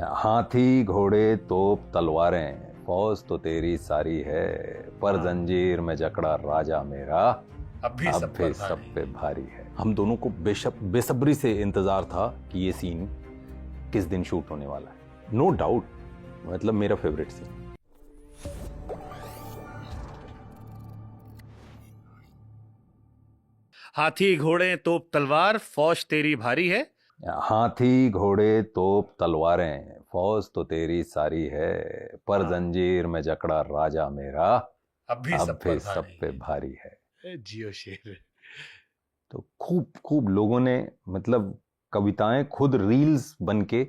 हाथी घोड़े तोप तलवारें फौज तो तेरी सारी है, पर जंजीर में जकड़ा राजा मेरा अब भी सब पे भारी है। हम दोनों को बेसब्री से इंतजार था कि ये सीन किस दिन शूट होने वाला है। नो डाउट, मतलब मेरा फेवरेट सीन। हाथी घोड़े तोप तलवार फौज तेरी भारी है। हाथी घोड़े तोप तलवारें फौज तो तेरी सारी है, पर जंजीर में जकड़ा राजा मेरा अब भी सब पे भारी है। जियो शेर। तो खूब लोगों ने, मतलब कविताएं खुद रील्स बन के,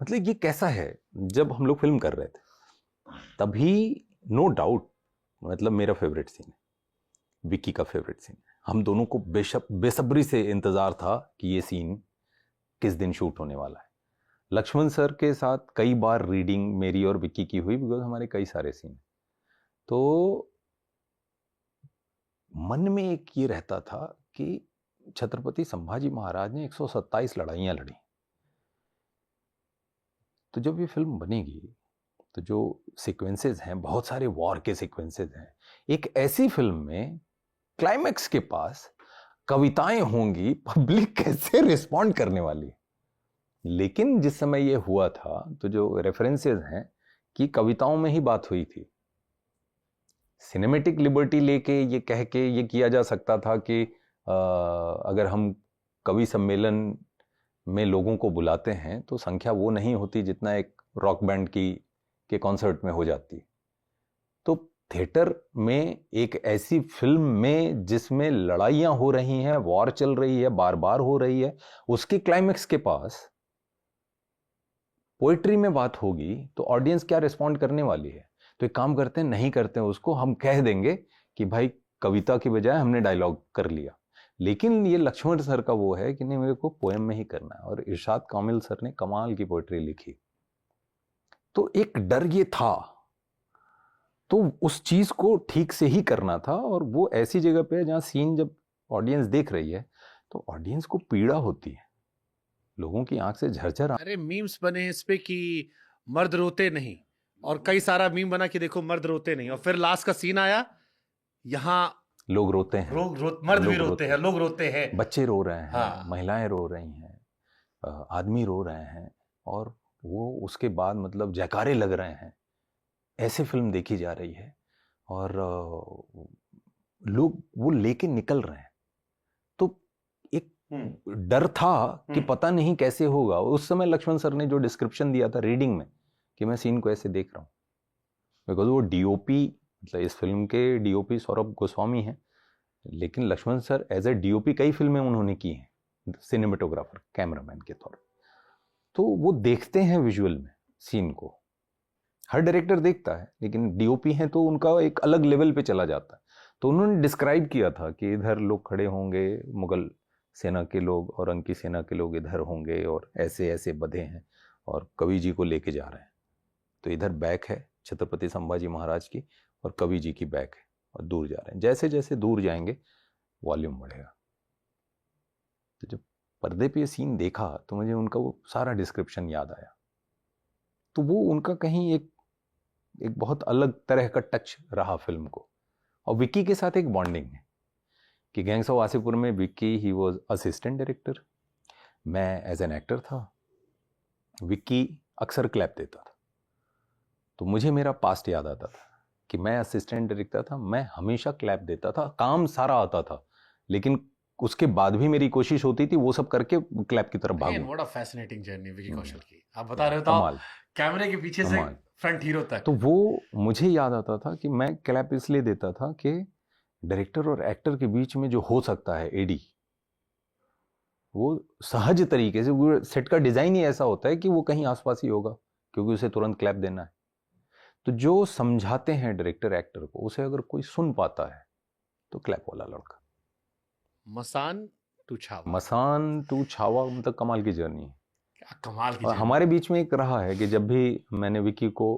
मतलब ये कैसा है। जब हम लोग फिल्म कर रहे थे तभी नो डाउट, मतलब मेरा फेवरेट सीन है, विक्की का फेवरेट सीन है। हम दोनों को बेसब्री से इंतजार था कि ये सीन किस दिन शूट होने वाला है। लक्ष्मण सर के साथ कई बार रीडिंग मेरी और विक्की की हुई, बिकॉज हमारे कई सारे सीन। तो मन में एक ये रहता था कि छत्रपति संभाजी महाराज ने 127 लड़ाइयां लड़ी, तो जब ये फिल्म बनेगी तो जो सीक्वेंसेस हैं, बहुत सारे वॉर के सीक्वेंसेस हैं, एक ऐसी फिल्म में क्लाइमैक्स के पास कविताएं होंगी, पब्लिक कैसे रिस्पॉन्ड करने वाली। लेकिन जिस समय ये हुआ था तो जो रेफरेंसेस हैं कि कविताओं में ही बात हुई थी। सिनेमेटिक लिबर्टी लेके ये कह के ये किया जा सकता था कि अगर हम कवि सम्मेलन में लोगों को बुलाते हैं तो संख्या वो नहीं होती जितना एक रॉक बैंड के कॉन्सर्ट में हो जाती। तो थिएटर में एक ऐसी फिल्म में जिसमें लड़ाइयां हो रही हैं, वॉर चल रही है, बार बार हो रही है, उसके क्लाइमैक्स के पास पोएट्री में बात होगी तो ऑडियंस क्या रिस्पॉन्ड करने वाली है। तो एक काम करते हैं, नहीं करते हैं उसको, हम कह देंगे कि भाई कविता की बजाय हमने डायलॉग कर लिया। लेकिन ये लक्ष्मण सर का वो है कि नहीं, मेरे को पोएम में ही करना है, और इरशाद कामिल सर ने कमाल की पोएट्री लिखी। तो एक डर ये था, तो उस चीज को ठीक से ही करना था। और वो ऐसी जगह पे है जहां सीन जब ऑडियंस देख रही है तो ऑडियंस को पीड़ा होती है, लोगों की आंख से झरझर। अरे मीम्स बने इस पे कि मर्द रोते नहीं, और कई सारा मीम बना कि देखो मर्द रोते नहीं, और फिर लास्ट का सीन आया, यहाँ लोग रोते हैं, मर्द भी रोते हैं, लोग रोते हैं, बच्चे रो रहे हैं, हाँ। महिलाएं रो रही हैं, आदमी रो रहे हैं, और वो उसके बाद मतलब जयकारे लग रहे हैं। ऐसे फिल्म देखी जा रही है और लोग वो लेके निकल रहे हैं। तो एक डर था कि पता नहीं कैसे होगा। उस समय लक्ष्मण सर ने जो डिस्क्रिप्शन दिया था रीडिंग में कि मैं सीन को ऐसे देख रहा हूँ, बिकॉज वो डीओपी, मतलब इस फिल्म के डीओपी सौरभ गोस्वामी हैं, लेकिन Laxman sir as a DOP कई फिल्में उन्होंने की हैं, सिनेमेटोग्राफर, कैमरामैन के तौर पर। तो वो देखते हैं विजुअल में सीन को, हर डायरेक्टर देखता है, लेकिन डीओपी हैं तो उनका एक अलग लेवल पे चला जाता है। तो उन्होंने डिस्क्राइब किया था कि इधर लोग खड़े होंगे, मुगल सेना के लोग, और अंकी सेना के लोग इधर होंगे, और ऐसे ऐसे बधे हैं और कवि जी को लेके जा रहे हैं। तो इधर बैक है छत्रपति संभाजी महाराज की, और कवि जी की बैक है, और दूर जा रहे हैं। जैसे जैसे दूर जाएंगे वॉल्यूम बढ़ेगा। तो जब पर्दे पे ये सीन देखा तो मुझे उनका वो सारा डिस्क्रिप्शन याद आया। तो वो उनका कहीं एक बहुत अलग तरह का टच रहा फिल्म को। और विक्की के साथ एक बॉन्डिंग है कि गैंग्स ऑफ वासेपुर में Vicky he was assistant director, मैं एज एन एक्टर था। विक्की अक्सर क्लैप देता था, तो मुझे मेरा पास्ट याद आता था कि मैं असिस्टेंट डायरेक्टर था, मैं हमेशा क्लैप देता था, काम सारा आता था, लेकिन उसके बाद भी मेरी कोशिश होती थी वो सब करके क्लैप की तरफ भागूं। What a fascinating journey Vicky Kaushal की। आप बता रहे हो कैमरे के पीछे से फ्रंट हीरो तक। तो वो मुझे याद आता था कि मैं क्लैप इसलिए देता था कि डायरेक्टर और एक्टर के बीच में जो हो सकता है एडी, वो सहज तरीके से, वो सेट का डिजाइन ही ऐसा होता है कि वो कहीं आसपास ही होगा, क्योंकि उसे तुरंत क्लैप देना है। तो जो समझाते हैं डायरेक्टर एक्टर को, उसे अगर कोई सुन पाता है तो क्लैप वाला लड़का। मसान टू छावा, मसान टू छावा, मतलब कमाल की जर्नी है। क्या कमाल की और हमारे बीच में एक रहा है कि जब भी मैंने विकी को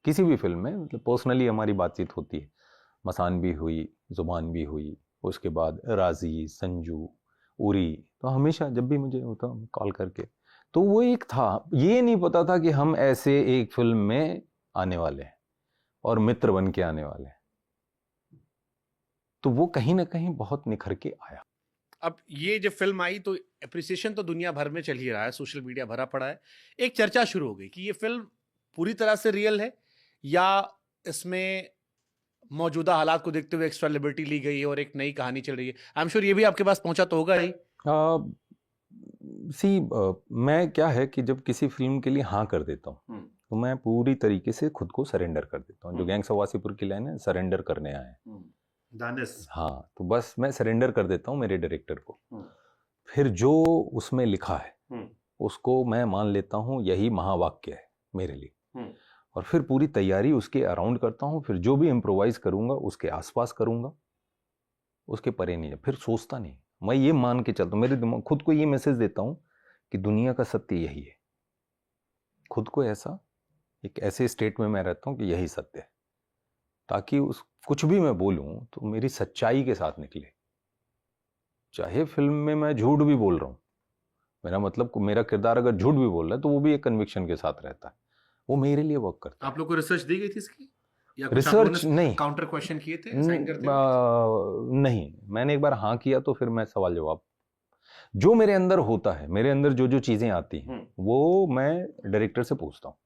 किसी भी फिल्म में, मतलब पर्सनली हमारी बातचीत होती है, मसान भी हुई, जुबान भी हुई, उसके बाद राजी, संजू, उरी, तो हमेशा जब भी मुझे होता कॉल करके, तो वो एक था, ये नहीं पता था कि हम ऐसे एक फिल्म में आने वाले हैं और मित्र बन के आने वाले हैं। तो वो कहीं ना कहीं बहुत निखर के आया। अब ये जब फिल्म आई तो अप्रिसिएशन तो दुनिया भर में चल ही रहा है, सोशल मीडिया भरा पड़ा है। एक चर्चा शुरू हो गई कि ये फिल्म पूरी तरह से रियल है या इसमें मौजूदा हालात को देखते हुए एक्स्ट्रा लिबर्टी ली गई है और एक नई कहानी चल रही है। आई एम श्योर ये भी आपके पास पहुंचा तो होगा ही। मैं क्या है कि जब किसी फिल्म के लिए हाँ कर देता हूँ तो मैं पूरी तरीके से खुद को सरेंडर कर देता हूँ। जो गैंग्स ऑफ वासीपुर की लाइन है, सरेंडर करने आए हैं, दानिश। हाँ, तो बस मैं सरेंडर कर देता हूँ मेरे डायरेक्टर को। फिर जो उसमें लिखा है उसको मैं मान लेता हूँ यही महावाक्य है मेरे लिए, और फिर पूरी तैयारी उसके अराउंड करता हूँ। फिर जो भी इम्प्रोवाइज करूंगा उसके आसपास करूंगा, उसके परे नहीं। फिर सोचता नहीं, मैं ये मान के चलता हूँ, मेरे दिमाग खुद को ये मैसेज देता हूँ कि दुनिया का सत्य यही है। खुद को ऐसा एक ऐसे स्टेट में मैं रहता हूँ कि यही सत्य है, ताकि उस कुछ भी मैं बोलूं तो मेरी सच्चाई के साथ निकले। चाहे फिल्म में मैं झूठ भी बोल रहा हूँ, मेरा मतलब मेरा किरदार अगर झूठ भी बोल रहा है तो वो भी एक कन्विक्शन के साथ रहता है, वो मेरे लिए वर्क करता है। आप लोग को रिसर्च दी गई थी इसकी या कुछ रिसर्च नहीं, काउंटर क्वेश्चन किए थे साइन करते नहीं, मैंने एक बार हाँ किया तो फिर मैं सवाल जवाब, जो मेरे अंदर होता है, मेरे अंदर जो जो चीजें आती हैं वो मैं डायरेक्टर से पूछता हूँ,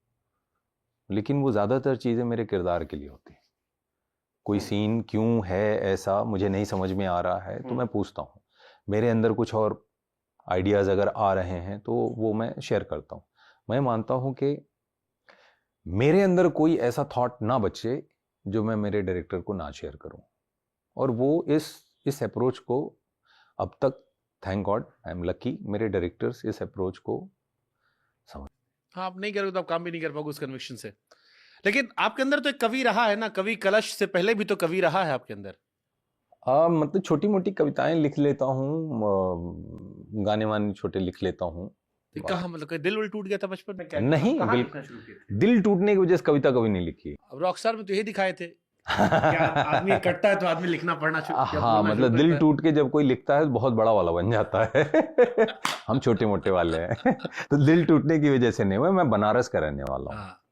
लेकिन वो ज्यादातर चीजें मेरे किरदार के लिए होती है। कोई सीन क्यों है ऐसा मुझे नहीं समझ में आ रहा है तो मैं पूछता हूँ, मेरे अंदर कुछ और आइडियाज अगर आ रहे हैं तो वो मैं शेयर करता हूँ। मैं मानता हूँ कि मेरे अंदर कोई ऐसा थॉट ना बचे जो मैं मेरे डायरेक्टर को ना शेयर करूं, और वो इस अप्रोच को अब तक, thank God I am lucky, मेरे डायरेक्टर्स इस अप्रोच को समझ। हाँ, आप नहीं करोगे तो आप काम भी नहीं कर पाओगे उस कन्विक्शन से। लेकिन आपके अंदर तो एक कवि रहा है ना, कवि कलश से पहले भी तो कवि रहा है आपके अंदर। मतलब छोटी मोटी कविताएं लिख लेता हूँ, गाने वाने छोटे लिख लेता हूँ। कहाँ, मतलब दिल विल टूट गया था बचपन में क्या? नहीं, बिल्कुल दिल टूटने की वजह से कविता कभी नहीं लिखी। अब रॉकस्टार में तो यही दिखाए थे क्या आदमी कटता है तो आदमी लिखना पढ़ना हाँ, मतलब दिल टूट के जब कोई लिखता है तो बहुत बड़ा वाला बन जाता है। हम छोटे मोटे वाले हैं। तो दिल टूटने की वजह से नहीं हुआ। मैं बनारस का रहने वाला हूँ। हाँ।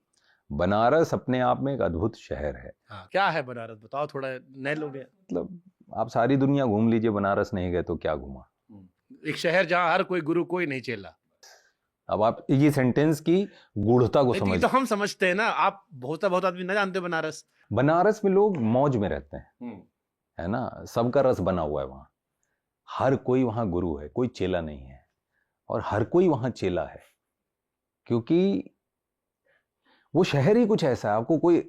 बनारस अपने आप में एक अद्भुत शहर है। हाँ, क्या है बनारस, बताओ थोड़ा, नए लोग हैं। मतलब आप सारी दुनिया घूम लीजिए, बनारस नहीं गए तो क्या घूमा। एक शहर जहाँ हर कोई गुरु कोई नहीं चेला। अब आप ये सेंटेंस की गूढ़ता को समझ, तो हम समझते हैं ना, आप बहुत आदमी ना जानते बनारस। बनारस में लोग मौज में रहते हैं, है ना, सबका रस बना हुआ है वहां। हर कोई वहां गुरु है, कोई चेला नहीं है, और हर कोई वहां चेला है, क्योंकि वो शहर ही कुछ ऐसा है।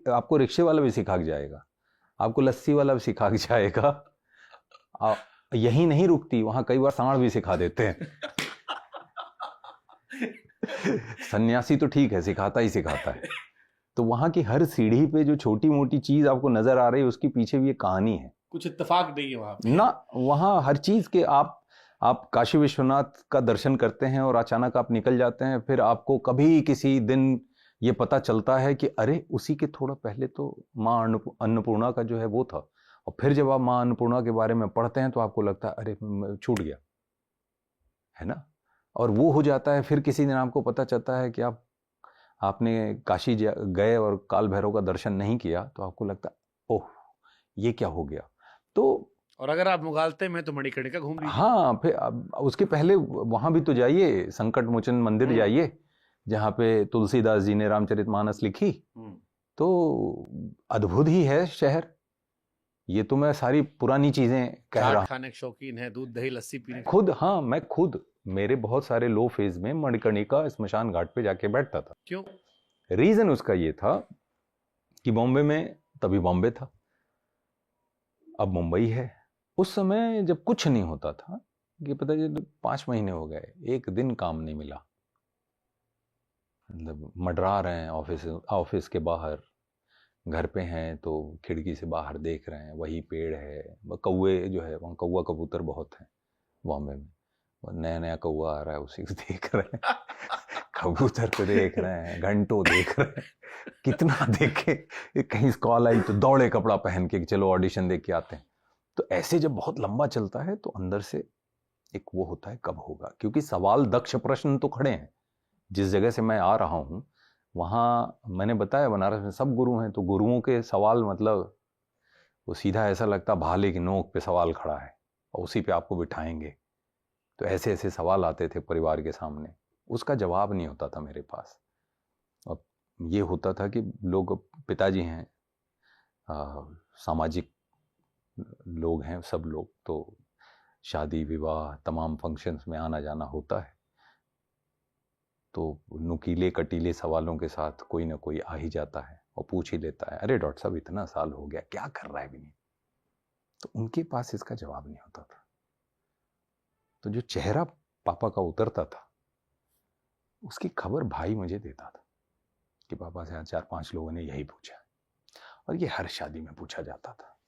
आपको रिक्शे वाला भी सिखा के जाएगा, आपको लस्सी वाला भी सिखा के जाएगा। यही नहीं रुकती, वहां कई बार सांड भी सिखा देते हैं। सन्यासी तो ठीक है, सिखाता ही सिखाता है। तो वहां की हर सीढ़ी पे जो छोटी मोटी चीज आपको नजर आ रही है उसके पीछे भी एक कहानी है। कुछ इत्तेफाक नहीं है वहां पे ना, वहां हर चीज के आप काशी विश्वनाथ का दर्शन करते हैं और अचानक आप निकल जाते हैं, फिर आपको कभी किसी दिन ये पता चलता है कि अरे उसी के थोड़ा पहले तो माँ अन्नपूर्णा का जो है वो था, और फिर जब आप माँ अन्नपूर्णा के बारे में पढ़ते हैं तो आपको लगता है अरे छूट गया, है ना। और वो हो जाता है, फिर किसी दिन आपको पता चलता है कि आपने काशी गए और काल भैरव का दर्शन नहीं किया, तो आपको लगता है ओह ये क्या हो गया। तो और अगर आप मुगालते में तो मणिकर्णिका घूम लीजिए। हाँ, फिर उसके पहले वहां भी तो जाइए, संकट मोचन मंदिर जाइए, जहाँ पे तुलसीदास जी ने रामचरितमानस लिखी। तो अद्भुत ही है शहर। ये तो मैं सारी पुरानी चीजें कह रहा हूँ। खाने के शौकीन है, दूध दही लस्सी पीने खुद, हाँ, मैं खुद मेरे बहुत सारे लो फेज में मणिकर्णिका स्मशान घाट पे जाके बैठता था। क्यों? रीजन उसका ये था कि बॉम्बे में, तभी बॉम्बे था, अब मुंबई है। उस समय जब कुछ नहीं होता था, कि पता चले 5 महीने हो गए, एक दिन काम नहीं मिला, मतलब मंडरा रहे हैं ऑफिस के बाहर, घर पे हैं तो खिड़की से बाहर देख रहे हैं, वही पेड़ है, कौवे जो है वहाँ, कौवा कबूतर बहुत हैं बॉम्बे में, नया नया कौवा आ रहा है उसी को देख रहे हैं। कबूतर को देख रहे हैं, घंटों देख रहे हैं, कितना देखे। कहीं कॉल आई तो दौड़े कपड़ा पहन के चलो ऑडिशन देख के आते हैं। तो ऐसे जब बहुत लंबा चलता है तो अंदर से एक वो होता है कब होगा, क्योंकि सवाल दक्ष प्रश्न तो खड़े हैं, जिस जगह से मैं आ रहा हूँ वहाँ मैंने बताया बनारस में सब गुरु हैं, तो गुरुओं के सवाल मतलब वो सीधा ऐसा लगता भाले की नोक पे सवाल खड़ा है और उसी पे आपको बिठाएंगे। तो ऐसे ऐसे सवाल आते थे परिवार के सामने, उसका जवाब नहीं होता था मेरे पास। और ये होता था कि लोग, पिताजी हैं, सामाजिक लोग हैं सब लोग, तो शादी विवाह तमाम फंक्शंस में आना जाना होता है, तो नुकीले कटीले सवालों के साथ कोई ना कोई आ ही जाता है और पूछ ही लेता है, अरे डॉक्टर साहब इतना साल हो गया क्या कर रहा है भी नहीं। तो उनके पास इसका जवाब नहीं होता था। तो जो चेहरा पापा का उतरता था उसकी खबर भाई मुझे देता था कि पापा से 4-5 लोगों ने यही पूछा, और ये हर शादी में पूछा जाता था।